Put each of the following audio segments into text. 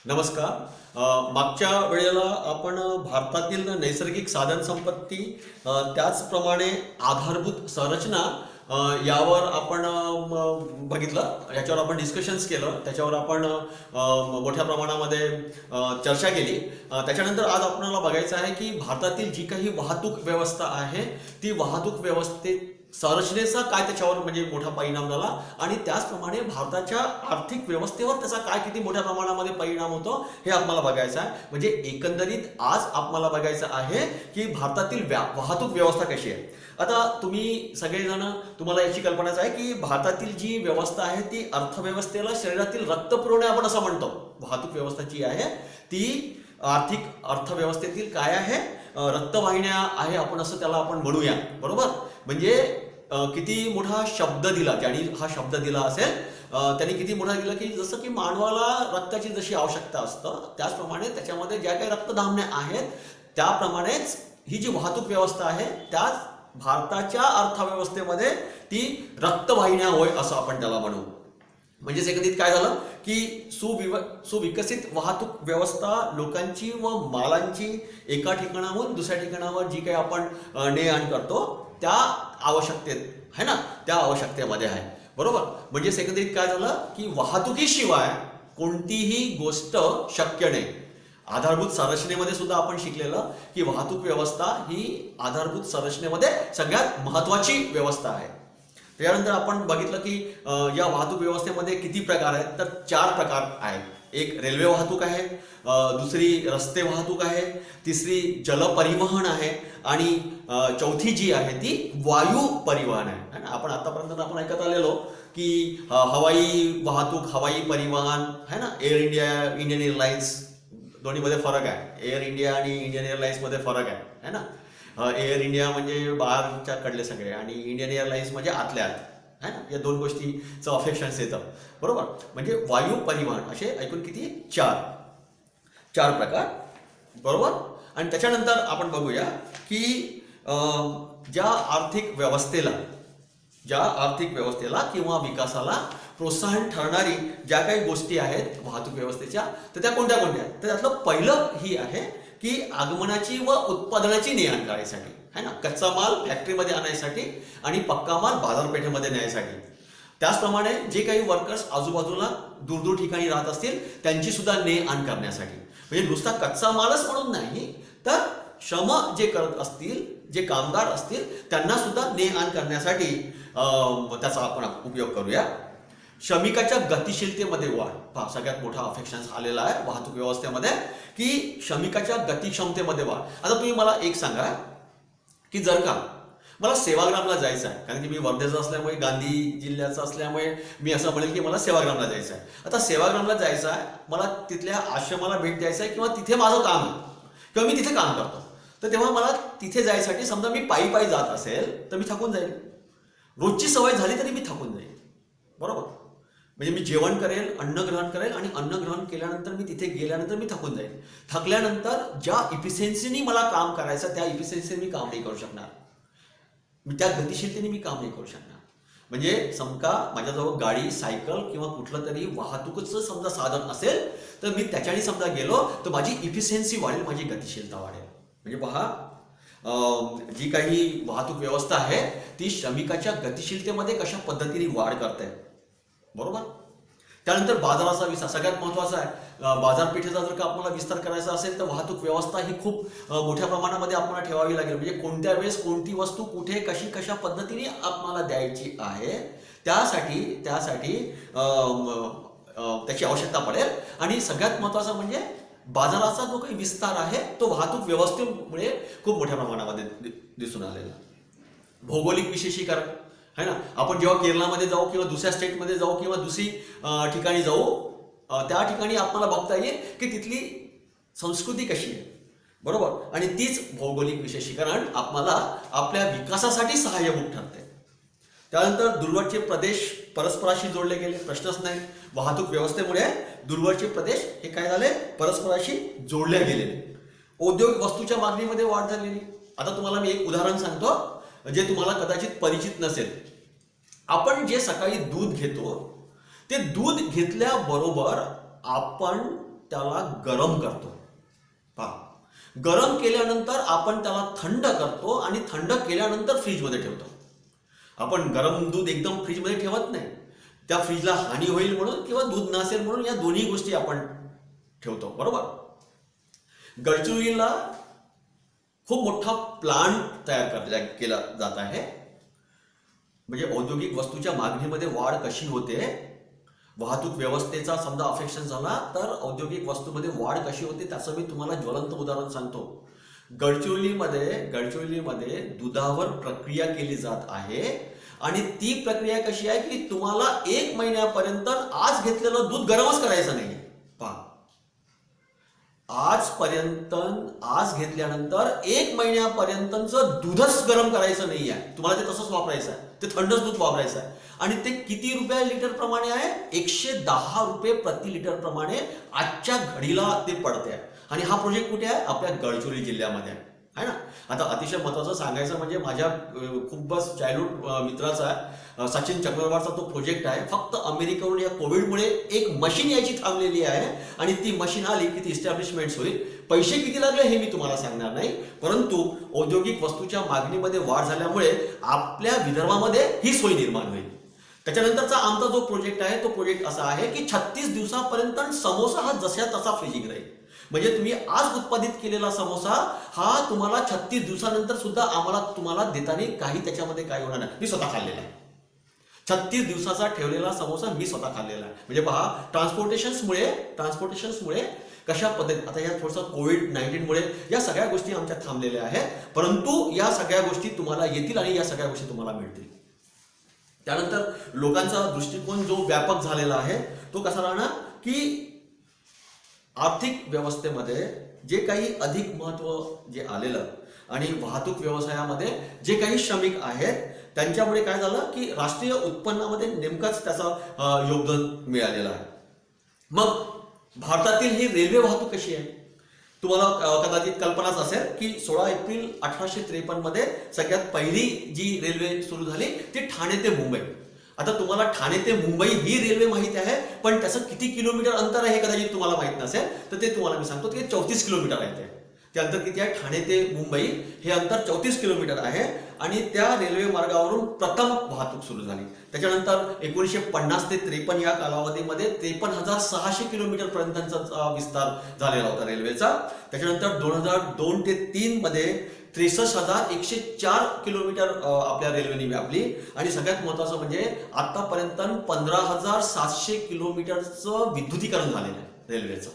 नमस्कार. मागच्या वेळेला आपण भारतातील नैसर्गिक साधन संपत्ती त्याचप्रमाणे आधारभूत संरचना यावर आपण बघितलं. याच्यावर आपण डिस्कशन्स केलं. त्याच्यावर आपण मोठ्या प्रमाणामध्ये चर्चा केली. त्याच्यानंतर आज आपल्याला बघायचं आहे की भारतातील जी काही वाहतूक व्यवस्था आहे ती वाहतूक व्यवस्थेत संरचनेचा काय त्याच्यावर म्हणजे मोठा परिणाम झाला आणि त्याचप्रमाणे भारताच्या आर्थिक व्यवस्थेवर त्याचा काय किती मोठ्या प्रमाणामध्ये परिणाम होतो हे आपल्याला बघायचं आहे. म्हणजे एकंदरीत आज आपल्याला बघायचं आहे की भारतातील वाहतूक व्यवस्था कशी आहे. आता तुम्ही सगळेजण तुम्हाला याची कल्पनाच आहे की भारतातील जी व्यवस्था आहे ती अर्थव्यवस्थेला शरीरातील रक्त पुरवणे आपण असं म्हणतो. वाहतूक व्यवस्था जी आहे ती आर्थिक अर्थव्यवस्थेतील काय आहे, रक्तवाहिन्या आहे आपण असं त्याला आपण म्हणूया. बरोबर. म्हणजे किती मोठा शब्द दिला, ज्यांनी हा शब्द दिला असेल त्यांनी किती मोठा दिला की जसं की मानवाला रक्ताची जशी आवश्यकता असतं त्याचप्रमाणे त्याच्यामध्ये ज्या काही रक्तधामण्या आहेत त्याप्रमाणेच ही जी वाहतूक व्यवस्था आहे त्याच भारताच्या अर्थव्यवस्थेमध्ये ती रक्तवाहिन्या होय असं आपण त्याला म्हणू. म्हणजेच एकंदरीत काय झालं की सुविकसित वाहतूक व्यवस्था लोकांची व मालांची एका ठिकाणाहून दुसऱ्या ठिकाणावर जी काही आपण ने आण करतो त्या आवश्यकतेत आहे ना, त्या आवश्यकतेमध्ये आहे. बरोबर. म्हणजे एकंदरीत काय झालं की वाहतुकीशिवाय कोणतीही गोष्ट शक्य नाही. आधारभूत संरचनेमध्ये सुद्धा आपण शिकलेलं की वाहतूक व्यवस्था ही आधारभूत संरचनेमध्ये सगळ्यात महत्वाची व्यवस्था आहे. त्यानंतर आपण बघितलं की या वाहतूक व्यवस्थेमध्ये किती प्रकार आहेत, तर 4 प्रकार आहेत. एक रेल्वे वाहतूक आहे, दुसरी रस्ते वाहतूक आहे, तिसरी जलपरिवहन आहे आणि चौथी जी आहे ती वायू परिवहन आहे. आपण आतापर्यंत आपण ऐकत आलेलो की हवाई वाहतूक, हवाई परिवहन आहे ना, एअर इंडिया, इंडियन एअरलाइन्स दोन्हीमध्ये फरक आहे. एअर इंडिया आणि इंडियन एअरलाइन्स मध्ये फरक आहे ना. एअर इंडिया म्हणजे बाहेरच्या कडले सगळे आणि इंडियन एअरलाइन्स म्हणजे आतल्या आत आहे ना. या 2 गोष्टीचं अफेक्शन्स येतं. बरोबर. म्हणजे वायू परिवहन असे ऐकून किती 4 प्रकार. बरोबर. आणि त्याच्यानंतर आपण बघूया की ज्या आर्थिक व्यवस्थेला किंवा विकासाला प्रोत्साहन ठरणारी ज्या काही गोष्टी आहेत वाहतूक व्यवस्थेच्या तर त्या कोणत्या कोणत्या आहेत. तर त्यातलं पहिलं ही आहे की आगमनाची व उत्पादनाची ने-आण करायसाठी है ना. कच्चा माल फॅक्टरीमध्ये आणायसाठी आणि पक्का माल बाजारपेठेमध्ये न्यायसाठी. त्याचप्रमाणे जे काही वर्कर्स आजूबाजूला दूर ठिकाणी राहत असतील त्यांची सुद्धा ने-आण करण्यासाठी. म्हणजे नुसता कच्चा मालच म्हणून नाही तर श्रम जे करत असतील, जे कामगार असतील त्यांना सुद्धा ने-आण करण्यासाठी त्याचा आपण उपयोग करूया. श्रमिकाच्या गतिशीलतेमध्ये वाढ. पहा, सगळ्यात मोठा अफेक्शन आलेला आहे वाहतूक व्यवस्थेमध्ये की श्रमिकाच्या गतिक्षमतेमध्ये वाढ. आता तुम्ही मला एक सांगा की जर का मला सेवाग्रामला जायचं आहे, कारण की मी वर्धेचा असल्यामुळे, गांधी जिल्ह्याचा असल्यामुळे मी असं म्हणेल की मला सेवाग्रामला जायचं आहे. आता सेवाग्रामला जायचं आहे, मला तिथल्या आश्रमाला भेट द्यायचं आहे किंवा तिथे माझं काम आहे किंवा मी तिथे काम करतो, तर तेव्हा मला तिथे जायसाठी समजा मी पायी जात असेल तर मी थकून जाईल. रोजची सवय झाली तरी मी थकून जाईल. बरोबर. म्हणजे मी जेवण करेल, अन्न ग्रहण करेल आणि अन्न ग्रहण केल्यानंतर मी तिथे गेल्यानंतर मी थकून जाईल. थकल्यानंतर ज्या इफिशियन्सीनी मला काम करायचं त्या इफिशियन्सीने मी काम नाही करू शकणार. त्या गतिशीलतेने मी काम नाही करू शकणार. म्हणजे समका माझ्याजवळ गाडी, सायकल किंवा कुठलं तरी वाहतुकीचं समजा साधन असेल तर मी त्याच्याने समजा गेलो तर माझी इफिशियन्सी वाढेल, माझी गतिशीलता वाढेल. म्हणजे पहा, जी काही वाहतूक व्यवस्था आहे ती श्रमिकाच्या गतिशीलतेमध्ये कशा पद्धतीने वाढ करते. बरोबर. त्यानंतर बाजाराचा विस्तार सगळ्यात महत्वाचा आहे. बाजारपेठेचा जर का आपल्याला विस्तार करायचा असेल तर वाहतूक व्यवस्था ही खूप मोठ्या प्रमाणामध्ये आपल्याला ठेवावी लागेल. म्हणजे कोणत्या वेळेस कोणती वस्तू कुठे कशा पद्धतीने आपल्याला द्यायची आहे त्यासाठी त्याची आवश्यकता पडेल. आणि सगळ्यात महत्वाचं म्हणजे बाजाराचा जो काही विस्तार आहे तो वाहतूक व्यवस्थेमुळे खूप मोठ्या प्रमाणामध्ये दिसून आलेला. भौगोलिक विशेषीकरण है ना. आपण जेव्हा केरळमध्ये जाऊ किंवा दुसऱ्या स्टेटमध्ये जाऊ किंवा दुसरी ठिकाणी जाऊ त्या ठिकाणी आपल्याला बघता येईल की तिथली संस्कृती कशी आहे. बरोबर. आणि तीच भौगोलिक विशेषीकरण आपल्याला आपल्या विकासासाठी सहाय्यभूत ठरते. त्यानंतर दूरवरचे प्रदेश परस्पराशी जोडले गेले, प्रश्नच नाही. वाहतूक व्यवस्थेमुळे दूरवरचे प्रदेश हे काय झाले, परस्पराशी जोडले गेलेले. औद्योगिक वस्तूच्या मागणीमध्ये वाढ झालेली. आता तुम्हाला मी एक उदाहरण सांगतो जे तुम्हाला कदाचित परिचित नसेल. आपण जे सकाळी दूध घेतो ते दूध घेतल्याबरोबर आपण त्याला गरम करतो. पहा, गरम केल्यानंतर आपण त्याला थंड करतो आणि थंड केल्यानंतर फ्रीजमध्ये ठेवतो. आपण गरम दूध एकदम फ्रीजमध्ये ठेवत नाही. त्या फ्रीजला हानी होईल म्हणून किंवा दूध नसेल म्हणून या दोन्ही गोष्टी आपण ठेवतो. बरोबर. गडचिरोलीला खूप मोठा प्लांट तयार केला जात आहे. म्हणजे औद्योगिक वस्तूच्या मागणीमध्ये वाढ कशी होते, वाहतूक व्यवस्थेचा समजा अफेक्शन झाला तर औद्योगिक वस्तूमध्ये वाढ कशी होते त्याचं मी तुम्हाला ज्वलंत उदाहरण सांगतो. गडचिरोलीमध्ये दुधावर प्रक्रिया केली जात आहे आणि ती प्रक्रिया कशी आहे की तुम्हाला 1 महिन्यापर्यंत आज घेतलेलं दूध गरमच करायचं नाही. पहा, आज घेतल्यानंतर 1 महिन्यापर्यंतचं दूधच गरम करायचं नाही आहे. तुम्हाला ते तसंच वापरायचं आहे, ते थंडच दूध वापरायचं आहे. आणि ते किती रुपये लिटर प्रमाणे आहे? 110 रुपये प्रति लिटर प्रमाणे आजच्या घडीला ते पडते. आणि हा प्रोजेक्ट कुठे आहे? आपल्या गडचिरोली जिल्ह्यामध्ये आहे ना. आता अतिशय महत्त्वाचं सांगायचं म्हणजे माझ्या खूपच चाइल्डहुड मित्राचा आहे, सचिन चक्रवर्तीचा तो प्रोजेक्ट आहे. फक्त अमेरिकेवरून या कोविडमुळे एक मशीन यायची थांबलेली आहे आणि ती मशीन आली की ती इस्टॅब्लिशमेंट होईल. पैसे किती लागले हे मी तुम्हाला सांगणार नाही, परंतु औद्योगिक वस्तूच्या मागणीमध्ये वाढ झाल्यामुळे आपल्या विदर्भामध्ये ही सोय निर्माण होईल. त्याच्यानंतरचा आमचा जो प्रोजेक्ट आहे तो प्रोजेक्ट असा आहे की 36 दिवसापर्यंत समोसा हा जसा तसा फ्रीजिंग राहील. म्हणजे तुम्ही आज उत्पादित केलेला समोसा हा तुम्हाला 36 दिवसानंतर सुद्धा तुम्हाला देताना काही त्याच्यामध्ये काही होणार नाही. मी स्वतः खाल्लेला आहे. 36 दिवसाचा ठेवलेला समोसा मी स्वतः खाल्लेला आहे. म्हणजे पहा, ट्रान्सपोर्टेशन्समुळे कशा पद्धती आता या थोडंसं कोविड-19मुळे या सगळ्या गोष्टी आमच्या थांबलेल्या आहेत, परंतु या सगळ्या गोष्टी तुम्हाला येतील आणि या सगळ्या गोष्टी तुम्हाला मिळतील. त्यानंतर लोकांचा दृष्टिकोन जो व्यापक झालेला आहे तो कसा राहणार की आर्थिक व्यवस्थेमध्ये जे काही अधिक महत्त्व जे आलेलं आणि वाहतूक व्यवसायामध्ये जे काही श्रमिक आहेत त्यांच्यामुळे काय झालं की राष्ट्रीय उत्पन्नामध्ये नेमकंच त्याचं योगदान मिळालेलं आहे. मग भारतातील ही रेल्वे वाहतूक कशी आहे? तुम्हाला कदाचित कल्पनाच असेल की 16 एप्रिल 1853 मध्ये सगळ्यात पहिली जी रेल्वे सुरू झाली ती ठाणे ते मुंबई. आता तुम्हाला ठाणे ते मुंबई ही रेल्वे माहिती आहे, पण त्याचं किती किलोमीटर अंतर आहे हे कदाचित तुम्हाला माहित नसेल, तर ते तुम्हाला मी सांगतो की 34 किलोमीटर आहे. ते अंतर किती आहे? ठाणे ते मुंबई हे अंतर 34 किलोमीटर आहे आणि त्या रेल्वे मार्गावरून प्रथम वाहतूक सुरू झाली. त्याच्यानंतर 1950 ते 53 या कालावधीमध्ये 53,600 किलोमीटर पर्यंतचा विस्तार झालेला होता रेल्वेचा. त्याच्यानंतर 2002 ते 3 मध्ये 63,104 किलोमीटर आपल्या रेल्वेने व्यापली आणि सगळ्यात महत्त्वाचं म्हणजे आतापर्यंत 15,700 किलोमीटरचं विद्युतीकरण झालेलं आहे रेल्वेचं.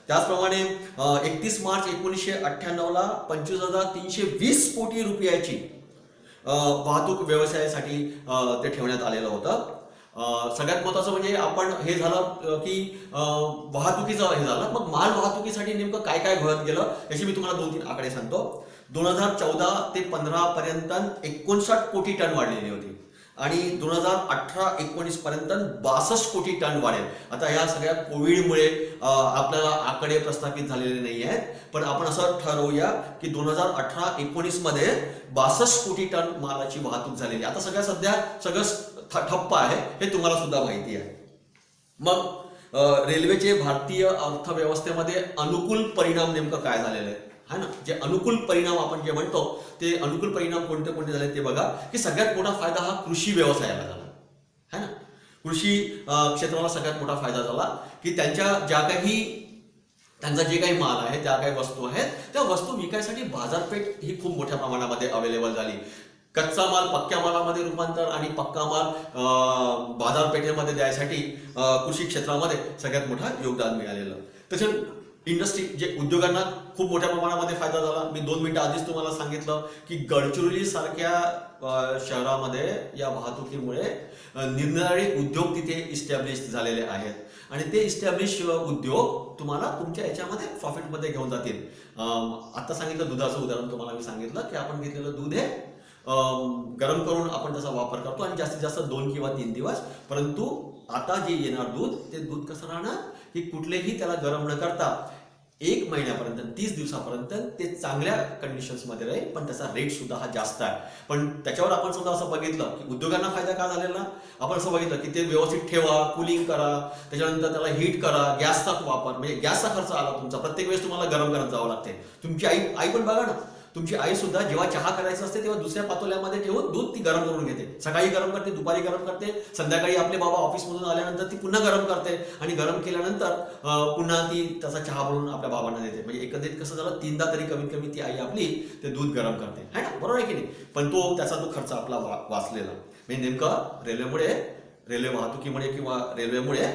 त्याचप्रमाणे 31 मार्च 1998ला 25,320 कोटी रुपयाची वाहतूक व्यवसायासाठी ते ठेवण्यात आलेलं होतं. सगळ्यात महत्त्वाचं म्हणजे आपण हे झालं की वाहतुकीचं हे झालं. मग माल वाहतुकीसाठी नेमकं काय काय घडत गेलं याची मी तुम्हाला 2-3 आकडे सांगतो. 2014 ते 15 पर्यंत 59 कोटी टन वाढलेली होती आणि 2018-19 पर्यंत 62 कोटी टन वाढेल. आता या सगळ्या कोविडमुळे आपल्याला आकडे प्रस्थापित झालेले नाही आहेत, पण आपण असं ठरवूया की 2018-19 मध्ये 62 कोटी टन मालाची वाहतूक झालेली. आता सगळं ठप्प आहे हे तुम्हाला सुद्धा माहिती आहे. मग रेल्वेचे भारतीय अर्थव्यवस्थेमध्ये अनुकूल परिणाम नेमकं काय झालेलं आहे है ना. जे अनुकूल परिणाम आपण जे म्हणतो ते अनुकूल परिणाम कोणते कोणते झाले ते बघा की सगळ्यात मोठा फायदा हा कृषी व्यवसायाला झाला है ना. कृषी क्षेत्राला सगळ्यात मोठा फायदा झाला की त्यांचा जे काही माल आहे, त्या काही वस्तू आहेत, त्या वस्तू विकायसाठी बाजारपेठ ही खूप मोठ्या प्रमाणामध्ये अवेलेबल झाली. कच्चा माल पक्क्या मालामध्ये रूपांतर आणि पक्का माल बाजारपेठेमध्ये द्यायसाठी कृषी क्षेत्रामध्ये सगळ्यात मोठा योगदान मिळालेलं. तसंच इंडस्ट्री जे उद्योगांना खूप मोठ्या प्रमाणामध्ये फायदा झाला. मी 2 मिनिटं आधीच तुम्हाला सांगितलं की गडचिरोली सारख्या शहरामध्ये या वाहतुकीमुळे निरनिराळे उद्योग तिथे इस्टॅब्लिश झालेले आहेत आणि ते इस्टॅब्लिश उद्योग तुम्हाला तुमच्या याच्यामध्ये प्रॉफिटमध्ये घेऊन जातील. आता सांगितलं दुधाचं उदाहरण तुम्हाला मी सांगितलं की आपण घेतलेलं दूध हे गरम करून आपण त्याचा वापर करतो आणि जास्तीत जास्त 2 किंवा 3 दिवस. परंतु आता जे येणार दूध ते दूध कसं राहणार की कुठलेही त्याला गरम न करता 1 महिन्यापर्यंत 30 दिवसापर्यंत ते चांगल्या कंडिशन्समध्ये राहील, पण त्याचा रेट सुद्धा हा जास्त आहे. पण त्याच्यावर आपण सुद्धा असं बघितलं की उद्योगांना फायदा का झालेला, आपण असं बघितलं की ते व्यवस्थित ठेवा, कूलिंग करा, त्याच्यानंतर त्याला हीट करा, गॅसचा वापर, म्हणजे गॅसचा खर्च आला तुमचा, प्रत्येक वेळेस तुम्हाला गरम करत जावं लागते. तुमची आई आई पण बघा ना, तुमची आई सुद्धा जेव्हा चहा करायचा असते तेव्हा दुसऱ्या पातोल्यामध्ये ठेवून दूध ती गरम करून घेते. सकाळी गरम करते, दुपारी गरम करते, संध्याकाळी आपले बाबा ऑफिसमधून आल्यानंतर ती पुन्हा गरम करते आणि गरम केल्यानंतर पुन्हा ती त्याचा चहा बनवून आपल्या बाबांना देते. म्हणजे एकंदरीत कसं झालं, 3दा तरी कमीत कमी ती आई आपली ते दूध गरम करते, है ना, बरोबर आहे की नाही. पण त्याचा तो खर्च आपला वाचलेला. म्हणजे नेमकं रेल्वे वाहतुकीमुळे किंवा रेल्वेमुळे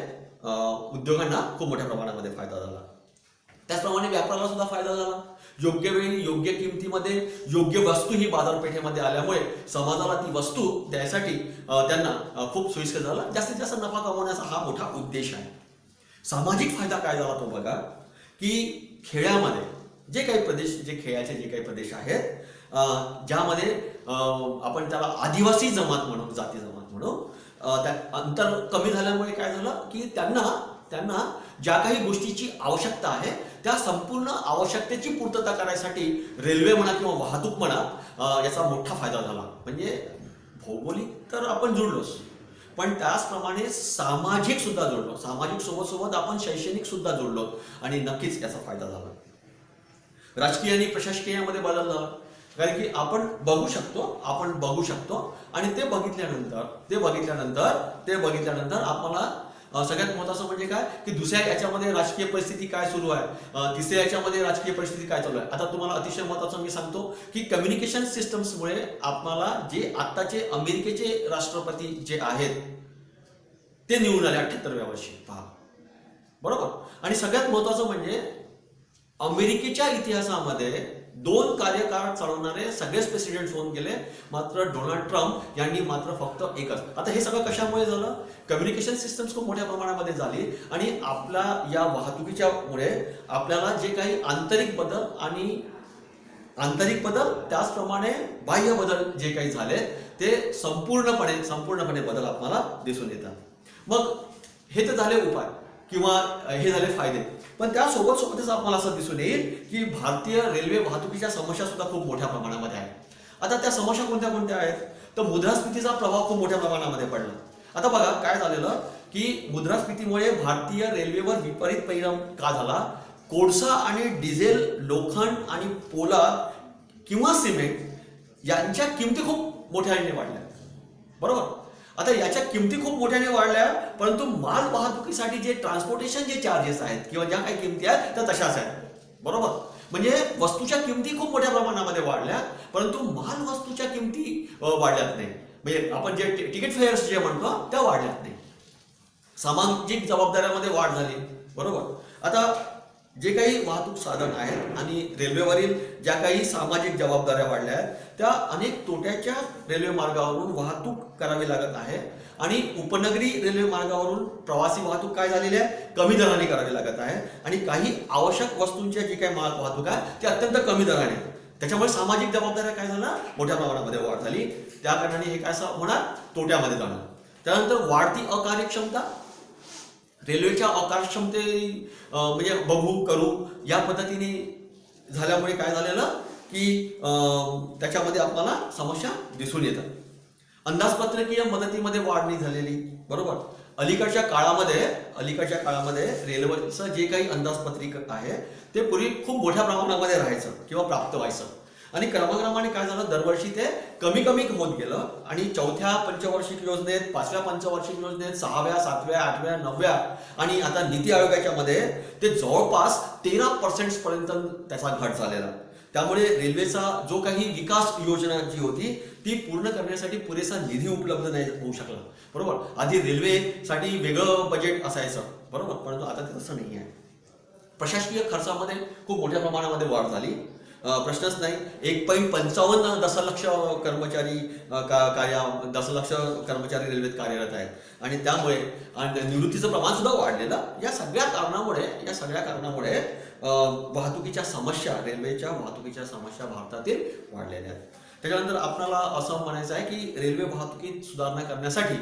उद्योगांना खूप मोठ्या प्रमाणामध्ये फायदा झाला. त्याचप्रमाणे व्यापाराला सुद्धा फायदा झाला. योग्य वेळी योग्य किमतीमध्ये योग्य वस्तू ही बाजारपेठेमध्ये आल्यामुळे समाजाला ती वस्तू द्यायसाठी त्यांना खूप सोयीस्कर झालं. जास्तीत जास्त नफा कमवण्याचा हा मोठा उद्देश आहे. सामाजिक फायदा काय झाला तो बघा, की खेड्यामध्ये जे खेळाचे जे काही प्रदेश आहेत, ज्यामध्ये आपण त्याला आदिवासी जमात म्हणू, जाती जमात म्हणू, त्या अंतर कमी झाल्यामुळे काय झालं की त्यांना ज्या काही गोष्टीची आवश्यकता आहे त्या संपूर्ण आवश्यकतेची पूर्तता करण्यासाठी रेल्वे म्हणा किंवा वाहतूक म्हणा याचा मोठा फायदा झाला. म्हणजे भौगोलिक तर आपण जुळलोच, पण त्याचप्रमाणे सामाजिक सुद्धा जुळलो. सामाजिक सोबत आपण शैक्षणिक सुद्धा जुळलो आणि नक्कीच याचा फायदा झाला. राजकीय आणि प्रशासकीयमध्ये बदल झाला, कारण की आपण बघू शकतो आणि ते बघितल्यानंतर आपल्याला सगळ्यात महत्त्वाचं म्हणजे काय की दुसऱ्या याच्यामध्ये राजकीय परिस्थिती काय सुरू आहे, तिसऱ्या याच्यामध्ये राजकीय परिस्थिती काय चालू आहे. आता तुम्हाला अतिशय महत्त्वाचं मी सांगतो की कम्युनिकेशन सिस्टम्समुळे आपल्याला जे आत्ताचे अमेरिकेचे राष्ट्रपती जे आहेत ते निवडून आले 78व्या वर्षी, पहा बरोबर. आणि सगळ्यात महत्त्वाचं म्हणजे अमेरिकेच्या इतिहासामध्ये 2 कार्यकाळ चालवणारे सगळेच प्रेसिडेंट होऊन गेले, मात्र डोनाल्ड ट्रम्प यांनी मात्र फक्त एकच. आता हे सगळं कशामुळे झालं, कम्युनिकेशन सिस्टम्स खूप मोठ्या प्रमाणामध्ये झाली आणि आपल्या या वाहतुकीच्या मुळे आपल्याला जे काही आंतरिक बदल त्याचप्रमाणे बाह्य बदल जे काही झाले ते संपूर्णपणे बदल आपल्याला दिसून येतात. मग हे तर झाले उपाय किंवा हे झाले फायदे, पण त्यासोबतच आपल्याला असं दिसून येईल की भारतीय रेल्वे वाहतुकीच्या समस्या सुद्धा खूप मोठ्या प्रमाणामध्ये आहेत. आता त्या समस्या कोणत्या आहेत, तर मुद्रास्फीतीचा प्रभाव खूप मोठ्या प्रमाणामध्ये पडला. आता बघा काय झालेलं की मुद्रास्फीतीमुळे भारतीय रेल्वेवर विपरीत परिणाम का झाला. कोळसा आणि डिझेल, लोखंड आणि पोलाद किंवा सिमेंट यांच्या किमती खूप मोठ्याने वाढल्या, बरोबर. आता याच्या किमती खूप मोठ्याने वाढल्या, परंतु माल वाहतुकीसाठी जे ट्रान्सपोर्टेशन जे चार्जेस आहेत किंवा ज्या काही किमती आहेत त्या तशाच आहेत, बरोबर. म्हणजे वस्तूच्या किमती खूप मोठ्या प्रमाणामध्ये वाढल्या, परंतु माल वस्तूच्या किमती वाढल्यात नाही. म्हणजे आपण जे तिकीट फेअर्स जे म्हणतो त्या वाढल्यात नाही. सामाजिक जबाबदाऱ्यामध्ये वाढ झाली, बरोबर. आता जे काही वाहतूक साधन आहेत आणि रेल्वेवरील ज्या काही सामाजिक जबाबदाऱ्या वाढल्या आहेत त्या अनेक तोट्याच्या रेल्वे मार्गावरून वाहतूक करावी लागत आहे आणि उपनगरी रेल्वे मार्गावरून प्रवासी वाहतूक काय झालेली आहे, कमी दराने करावी लागत आहे आणि काही आवश्यक वस्तूंच्या जी काही माल वाहतूक आहे ते अत्यंत कमी दराने. त्याच्यामुळे सामाजिक जबाबदाऱ्या काय झाल्या, मोठ्या प्रमाणामध्ये वाढ झाली. त्या कारणाने हे काय होणार, तोट्यामध्ये जाणार. त्यानंतर वाढती अकार्यक्षमता, रेल्वेच्या अकार्यक्षमते म्हणजे बघू करू या पद्धतीने झाल्यामुळे काय झालेलं की त्याच्यामध्ये आपल्याला समस्या दिसून येतात. अंदाजपत्रकीय मदतीमध्ये वाढ नाही झालेली, बरोबर. अलीकडच्या काळामध्ये रेल्वेचं जे काही अंदाजपत्रक आहे ते पूर्वी खूप मोठ्या प्रमाणामध्ये राहायचं किंवा प्राप्त व्हायचं आणि क्रमाक्रमाने काय झालं, दरवर्षी ते कमी होत गेलं आणि 4थ्या पंचवार्षिक योजनेत, 5व्या पंचवार्षिक योजनेत, 6व्या, 7व्या, 8व्या, 9व्या आणि आता नीती आयोगाच्या मध्ये ते जवळपास 13% पर्यंत त्याचा घट झालेला. त्यामुळे रेल्वेचा जो काही विकास योजना जी होती ती पूर्ण करण्यासाठी पुरेसा निधी उपलब्ध नाही होऊ शकला, बरोबर. आधी रेल्वेसाठी वेगळं बजेट असायचं, बरोबर, परंतु आता ते तसं नाही आहे. प्रशासकीय खर्चामध्ये खूप मोठ्या प्रमाणामध्ये वाढ झाली, प्रश्नच नाही. 1.55 दशलक्ष कर्मचारी दशलक्ष कर्मचारी रेल्वेत कार्यरत आहेत आणि त्यामुळे निवृत्तीचं प्रमाण सुद्धा वाढलेलं. या सगळ्या कारणामुळे रेल्वेच्या वाहतुकीच्या समस्या भारतातील वाढलेल्या आहेत. त्याच्यानंतर आपल्याला असं म्हणायचं आहे की रेल्वे वाहतुकीत सुधारणा करण्यासाठी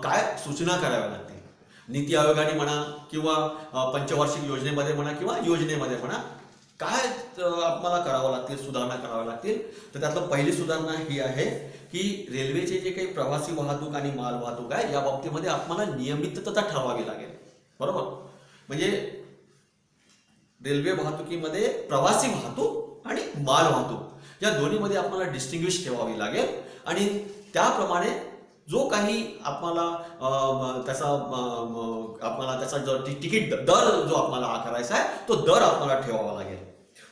काय सूचना कराव्या लागतील. नीती आयोगाने म्हणा किंवा पंचवार्षिक योजनेमध्ये म्हणा किंवा योजनेमध्ये म्हणा काय आपल्याला करावं लागतील, सुधारणा कराव्या लागतील. तर त्यातलं पहिली सुधारणा ही आहे की रेल्वेचे जे काही प्रवासी वाहतूक आणि माल वाहतूक आहे या बाबतीमध्ये आपल्याला नियमितता ठरवावी लागेल. बरोबर, म्हणजे रेल्वे वाहतुकीमध्ये प्रवासी वाहतूक आणि माल वाहतूक या दोन्हीमध्ये आपल्याला डिस्टिंग्विश ठेवावी लागेल आणि त्याप्रमाणे जो काही आपल्याला त्याचा जो तिकीट दर जो आपल्याला आकारायचा आहे तो दर आपल्याला ठेवावा लागेल.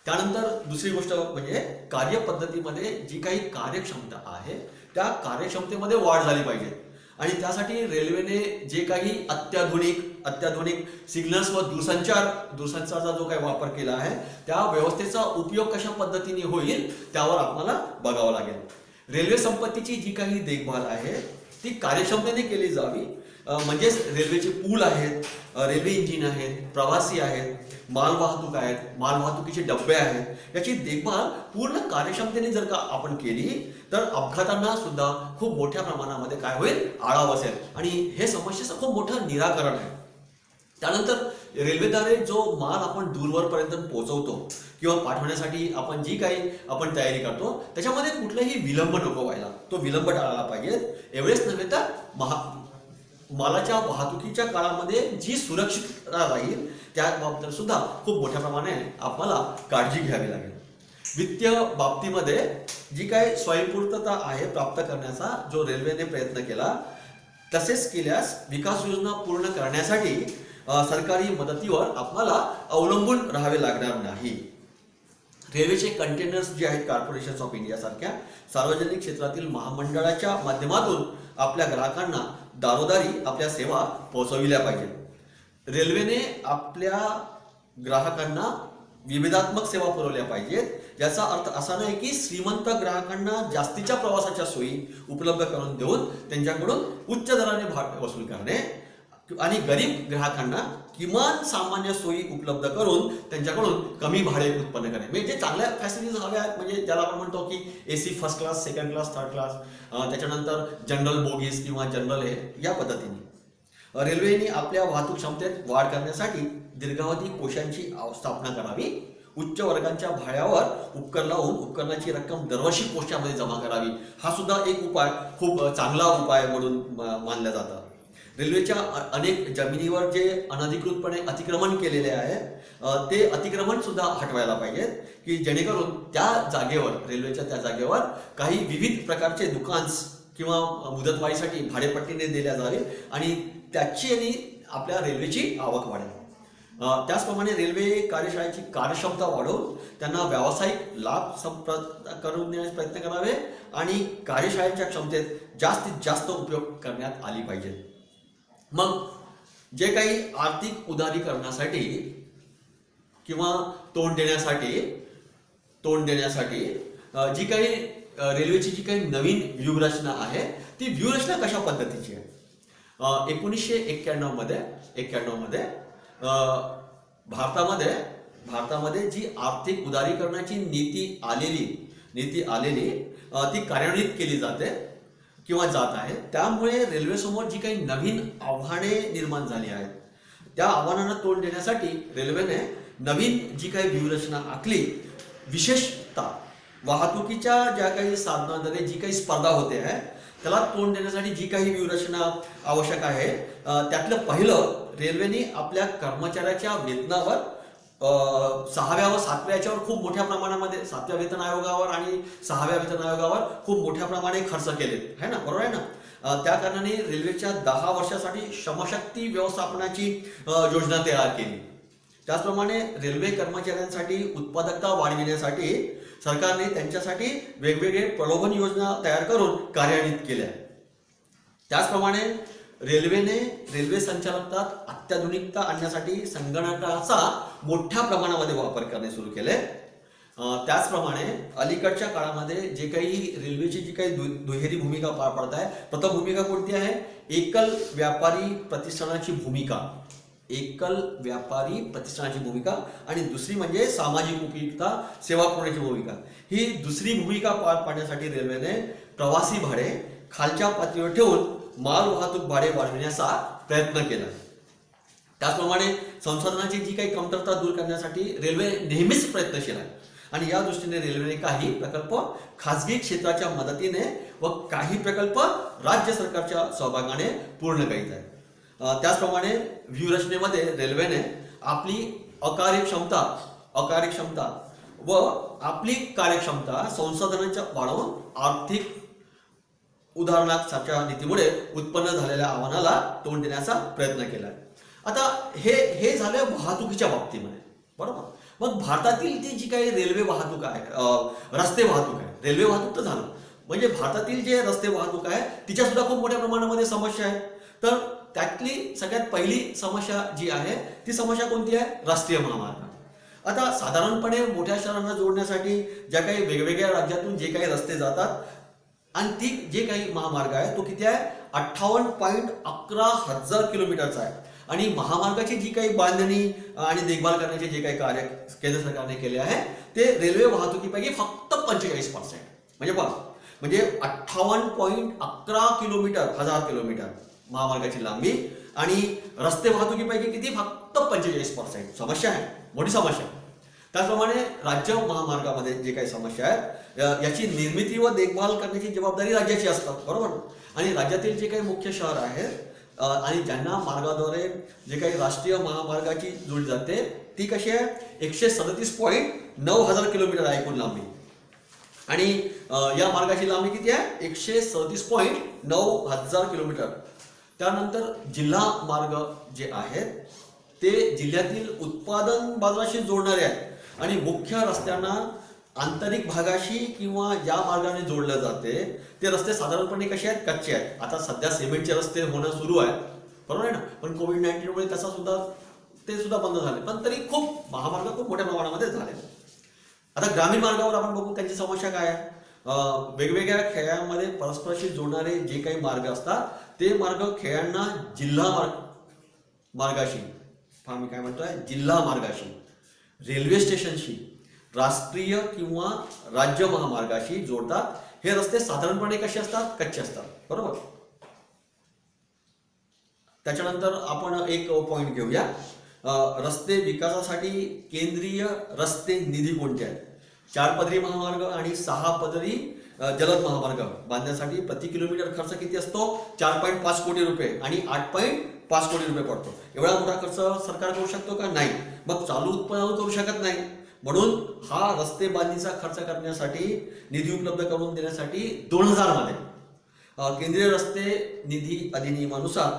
त्यानंतर दुसरी गोष्ट म्हणजे कार्यपद्धतीमध्ये जी काही कार्यक्षमता आहे त्या कार्यक्षमतेमध्ये वाढ झाली पाहिजे आणि त्यासाठी रेल्वेने जे काही अत्याधुनिक सिग्नल्स व दूरसंचारचा जो काही वापर केला आहे त्या व्यवस्थेचा उपयोग कशा पद्धतीने होईल त्यावर आपल्याला बघावं लागेल. रेल्वे संपत्तीची जी काही देखभाल आहे ती कार्यक्षमतेने केली जावी. म्हणजेच रेल्वेचे पूल आहेत, रेल्वे इंजिन आहेत, प्रवासी आहेत, मालवाहतूक आहेत, मालवाहतुकीचे डबे आहेत, याची देखभाल पूर्ण कार्यक्षमतेने जर का आपण केली तर अपघातांना सुद्धा खूप मोठ्या प्रमाणामध्ये काय होईल, आळा बसेल आणि हे समस्येचं खूप मोठं निराकरण आहे. त्यानंतर रेल्वेद्वारे जो माल आपण दूरवरपर्यंत पोहोचवतो किंवा पाठवण्यासाठी आपण जी काही आपण तयारी करतो त्याच्यामध्ये कुठलाही विलंब नको व्हायला, तो विलंब टाळायला पाहिजे. एवढेच नव्हे तर मालाच्या वाहतुकीच्या काळामध्ये जी सुरक्षितता राहील त्या बाबतीत सुद्धा खूप मोठ्या प्रमाणाने आपल्याला काळजी घ्यावी लागेल. वित्तीय बाबतीमध्ये जी काही स्वयंपूर्तता आहे प्राप्त करण्याचा जो रेल्वेने प्रयत्न केला तसेच केल्यास विकास योजना पूर्ण करण्यासाठी सरकारी मदतीवर आपल्याला अवलंबून राहावे लागणार नाही. रेल्वेचे कंटेनर्स जे आहेत कॉर्पोरेशन ऑफ इंडिया सारख्या सार्वजनिक क्षेत्रातील महामंडळाच्या माध्यमातून आपल्या ग्राहकांना दारोदारी आपल्या सेवा पोहोचविल्या पाहिजेत. रेल्वेने आपल्या ग्राहकांना विविधात्मक सेवा पुरवल्या पाहिजेत. याचा अर्थ असा नाही की श्रीमंत ग्राहकांना जास्तीच्या प्रवासाच्या सोयी उपलब्ध करून देऊन त्यांच्याकडून उच्च दराने भाडे वसूल करणे आणि गरीब ग्राहकांना किमान सामान्य सोयी उपलब्ध करून त्यांच्याकडून कमी भाडे उत्पन्न करणे. म्हणजे चांगल्या फॅसिलिटीज हव्या आहेत, म्हणजे ज्याला आपण म्हणतो की AC first class, second class, third class, त्याच्यानंतर जनरल बोगीज किंवा जनरल हे या पद्धतीने रेल्वेने आपल्या वाहतूक क्षमतेत वाढ करण्यासाठी दीर्घावधी कोशांची स्थापना करावी. उच्च वर्गांच्या भाड्यावर उपकर लावून उपकरणाची रक्कम दरवर्षी कोशामध्ये जमा करावी. हा सुद्धा एक उपाय खूप चांगला उपाय म्हणून मानला जातो. रेल्वेच्या अनेक जमिनीवर जे अनधिकृतपणे अतिक्रमण केलेले आहे ते अतिक्रमण सुद्धा हटवायला पाहिजेत की जेणेकरून त्या जागेवर रेल्वेच्या त्या जागेवर काही विविध प्रकारचे दुकान्स किंवा मुदतवाढीसाठी भाडेपट्टीने दिल्या जावे आणि त्याची आणि आपल्या रेल्वेची आवक वाढेल. त्याचप्रमाणे रेल्वे कार्यशाळेची कार्यक्षमता वाढवून त्यांना व्यावसायिक लाभ करून देण्याचा प्रयत्न करावे आणि कार्यशाळेच्या क्षमतेत जास्तीत जास्त उपयोग करण्यात आली पाहिजे. मग जे काही आर्थिक उदारीकरणासाठी किंवा तोंड देण्यासाठी जी काही रेल्वेची जी काही नवीन व्यूहरचना आहे ती व्यूहरचना कशा पद्धतीची आहे. 1991 मध्ये भारतामध्ये जी आर्थिक उदारीकरणाची नीती आलेली ती कार्यान्वित केली जाते किंवा जात आहे. त्यामुळे रेल्वेसमोर जी काही नवीन आव्हाने निर्माण झाली आहेत त्या आव्हानांना तोंड देण्यासाठी रेल्वेने नवीन जी काही व्यूहरचना आखली. विशेषतः वाहतुकीच्या ज्या काही साधनांमध्ये जी काही स्पर्धा होते आहे त्याला तोंड देण्यासाठी जी काही व्यूहरचना आवश्यक आहे त्यातलं पहिलं, रेल्वेने आपल्या कर्मचाऱ्याच्या वेतनावर 6व्या व 7व्या याच्यावर खूप मोठ्या प्रमाणामध्ये 7व्या वेतन आयोगावर आणि 6व्या वेतन आयोगावर खूप मोठ्या प्रमाणे खर्च केले आहे ना, बरोबर आहे ना. त्या कारणाने रेल्वेच्या 10 वर्षासाठी श्रमशक्ती व्यवस्थापनाची योजना तयार केली. त्याचप्रमाणे रेल्वे कर्मचाऱ्यांसाठी उत्पादकता वाढविण्यासाठी सरकारने त्यांच्यासाठी वेगवेगळे प्रलोभन योजना तयार करून कार्यान्वित केल्या. त्याचप्रमाणे रेल्वे संचालकात अत्याधुनिकता आणण्यासाठी संगणकाचा मोठ्या प्रमाणामध्ये वापर करणे सुरू केले. त्याचप्रमाणे अलीकडच्या काळामध्ये जे काही रेल्वेची जी काही दुहेरी भूमिका पार पडत आहे, प्रथम भूमिका कोणती आहे, एकल व्यापारी प्रतिष्ठानाची भूमिका आणि दुसरी म्हणजे सामाजिक उपयुक्तता सेवा पुरवण्याची भूमिका. ही दुसरी भूमिका पार पाडण्यासाठी रेल्वेने प्रवासी भाडे खालच्या पातळीवर ठेवून माल वाहतूक भाडे वाढविण्याचा प्रयत्न केला. त्याचप्रमाणे संसाधनाची जी काही कमतरता दूर करण्यासाठी रेल्वे नेहमीच प्रयत्नशील आहे आणि या दृष्टीने रेल्वेने काही प्रकल्प खासगी क्षेत्राच्या मदतीने व काही प्रकल्प राज्य सरकारच्या सहभागाने पूर्ण करीत आहे. त्याचप्रमाणे व्यूहरचनेमध्ये रेल्वेने आपली अकार्यक्षमता व आपली कार्यक्षमता संसाधनांच्या वाढवून आर्थिक उदाहरणाच्या नीतीमुळे उत्पन्न झालेल्या आव्हानाला तोंड देण्याचा प्रयत्न केला आहे. आता हे झालं वाहतुकीच्या बाबतीमध्ये, बरोबर. मग भारतातील ती जी काही रेल्वे वाहतूक आहे, रस्ते वाहतूक आहे, रेल्वे वाहतूक तर झालं, म्हणजे भारतातील जे रस्ते वाहतूक आहे तिच्या सुद्धा खूप मोठ्या प्रमाणामध्ये समस्या आहेत. तर त्यातली सगळ्यात पहिली समस्या जी आहे ती समस्या कोणती आहे? राष्ट्रीय महामार्ग. आता साधारणपणे मोठ्या शहरांना जोडण्यासाठी ज्या काही वेगवेगळ्या राज्यातून जे काही रस्ते जातात आणि ती जे काही महामार्ग आहे तो किती आहे? 58.11 किलोमीटरचा आहे. आणि महामार्गाची जी काही बांधणी आणि देखभाल करण्याचे जे काही कार्य केंद्र सरकारने केले आहे ते रेल्वे वाहतुकीपैकी फक्त 45%. म्हणजे पहा, म्हणजे 58.11 किलोमीटर, 1000 किलोमीटर महामार्गाची लांबी आणि रस्ते वाहतुकीपैकी किती? फक्त 45%. समस्या आहे, मोठी समस्या. त्याचप्रमाणे राज्य महामार्गामध्ये जे काही समस्या आहेत याची निर्मिती व देखभाल करण्याची जबाबदारी राज्याची असतात, बरोबर. आणि राज्यातील जे काही मुख्य शहर आहेत आणि ज्यांना मार्गाद्वारे जे काही राष्ट्रीय महामार्गाची जोडली जाते ती कशी आहे? 137.9 किलोमीटर आहे एकूण लांबी. आणि या मार्गाची लांबी किती आहे? 137.9 किलोमीटर. त्यानंतर जिल्हा मार्ग जे आहेत ते जिल्ह्यातील उत्पादन बाजाराशी जोडणारे आहेत आणि मुख्य रस्त्यांना आंतरिक भागाशी किंवा ज्या मार्गाने जोडलं जाते ते रस्ते साधारणपणे कसे आहेत? कच्चे आहेत. आता सध्या सिमेंटचे रस्ते होणं सुरू आहे, बरोबर आहे ना, पण कोविड-19 मुळे ते सुद्धा बंद झाले, पण तरी खूप महामार्ग खूप मोठ्या प्रमाणामध्ये झाले. आता ग्रामीण मार्गावर आपण बघू त्यांची समस्या काय आहे. वेगवेगळ्या खेड्यांमध्ये परस्परांशी जोडणारे जे काही मार्ग असतात ते मार्ग खेड्यांना मार्गाशी मी काय म्हणतोय जिल्हा मार्गाशी, रेल्वे स्टेशनशी, राष्ट्रीय किंवा राज्य महामार्गाशी जोडतात. हे रस्ते साधारणपणे कसे असतात? कच्चे असतात, बरोबर. त्याच्यानंतर आपण एक पॉइंट घेऊया. रस्ते विकासासाठी केंद्रीय रस्ते निधी कोणते आहेत? 4 पदरी महामार्ग आणि 6 पदरी जलद महामार्ग बांधण्यासाठी प्रति किलोमीटर खर्च किती असतो? 4.5 कोटी रुपये आणि 8.5 कोटी रुपये पडतो. एवढा मोठा खर्च सरकार करू शकतो का? नाही. मग चालू उत्पन्न करू शकत नाही. म्हणून हा रस्ते बांधणीचा खर्च करण्यासाठी निधी उपलब्ध करून देण्यासाठी 2000 मध्ये केंद्रीय रस्ते निधी अधिनियमानुसार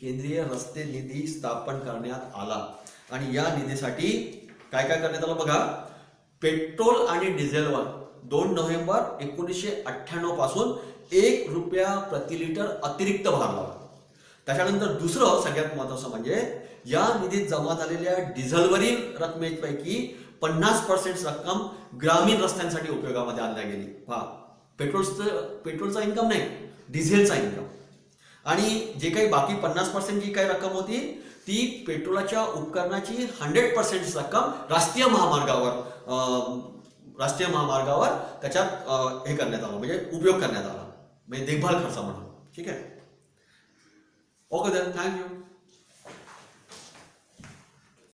केंद्रीय रस्ते निधी स्थापन करण्यात आला. आणि या निधीसाठी काय काय करण्यात आलं बघा. पेट्रोल आणि डिझेलवर 2 नोव्हेंबर 1998 पासून 1 रुपया प्रति लिटर अतिरिक्त भार लावला. त्याच्यानंतर दुसरं सगळ्यात महत्त्वाचं म्हणजे या निधीत जमा झालेल्या डिझेलवरील रकमेपैकी 50% रक्कम ग्रामीण रस्त्यांसाठी उपयोगामध्ये आणल्या गेली. पेट्रोलचा इन्कम नाही, डिझेलचा इन्कम. आणि जे काही बाकी 50% जी काही रक्कम होती ती पेट्रोलाच्या उपकरणाची 100% रक्कम राष्ट्रीय महामार्गावर त्याच्यात हे करण्यात आलं, म्हणजे उपयोग करण्यात आला, म्हणजे देखभाल खर्च म्हणून. ठीक आहे. Okay then, thank you.